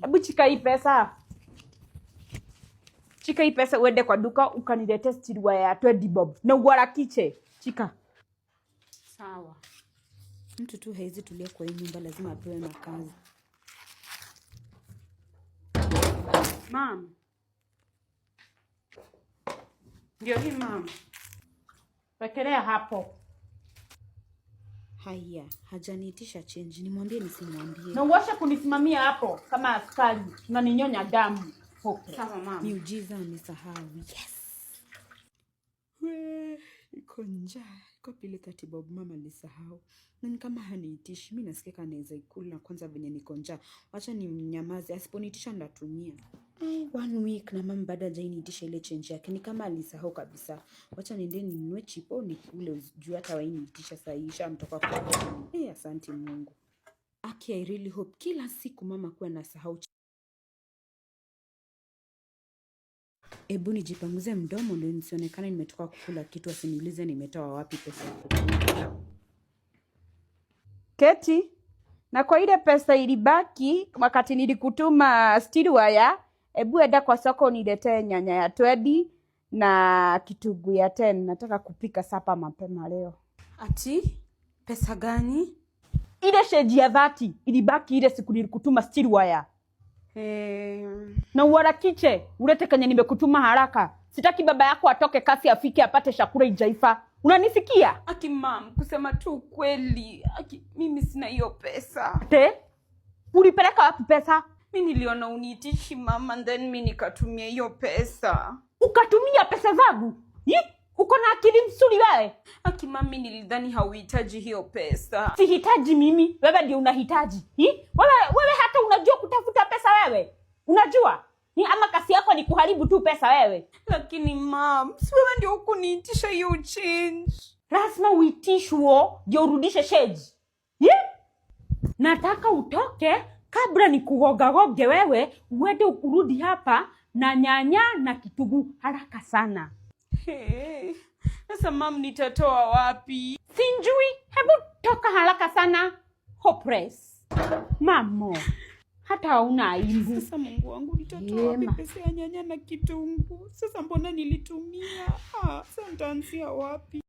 Hebu chika hii pesa. Chika hii pesa uende kwa duka ukaniletee steel wire ya 20 bob. Na uharakishe. Chika. Sawa. Mtu tu haizi tulia kwa hii nyumba, lazima apewe makazi. Mom. Ndio hii mom. Wekelea hapo. Haya, hajaniitisha change. Nimwambie nisimwambie? Na uache kunisimamia hapo kama askari. Unaninyonya damu. Sawa mama. Miujiza amesahau. Yes. Iko njaa. Iko pilika tibob mama alisahau. Na kama haniitishi, mimi nasikia kana anaweza ikula kwanza venye niko njaa. Acha nimnyamaze, asiponiitisha ndatumia. 1 week na mama baada hajaniitisha ile change yake. Ni kama alisahau kabisa. Acha niende ninunue chipo nikule juu hata wainiitisha saa hii shamtoka kwa. Asante Mungu. Aki, I really hope kila siku mama kuwa nasahau. Ebu nijipanguze mdomo ndio nisionekane nimetoka kukula kitu, asiniulize nimetoa wapi pesa ya kukula. Keti, na kwa ile pesa ilibaki wakati nilikutuma steel wire, ebu enda kwa soko niletee nyanya ya 20 na kitunguu ya 10. Nataka kupika sapa mapema leo. Ati pesa gani? Ile sheji ya 30 ilibaki ile siku nilikutuma steel wire. Na uharakishe ulete kwenye nimekutuma haraka. Sitaki baba yako atoke kasi afike apate chakula ijaifa. Unanisikia? Aki mom, kusema tu ukweli, aki mimi sina hiyo pesa. Ulipeleka wapi pesa? Mimi niliona uniitishi mama, then mimi nikatumia hiyo pesa. Ukatumia pesa zangu? Uko na akili mzuri wewe? Aki mami, nilidhani hauhitaji hiyo pesa. Sihitaji mimi, wewe ndio unahitaji. Wewe hata unajua kutafuta pesa wewe? Unajua? Ama kasi yako ni kuharibu tu pesa wewe? Lakini mom, si wewe ndio ukuniitisha hiyo change. Lazima uitishwe ndio urudishe change. Nataka utoke kabla nikugoge wewe, uende ukurudi hapa na nyanya na kitunguu haraka sana. Sasa mom, nitatoa wapi? Sinjui, hebu toka haraka sana. Hopeless. Mamo, hata hauna aibu. Sasa Mungu wangu, nitatoa wapi pesa ya nyanya na kitunguu? Sasa mbona nilitumia? Sasa nitaanzia wapi?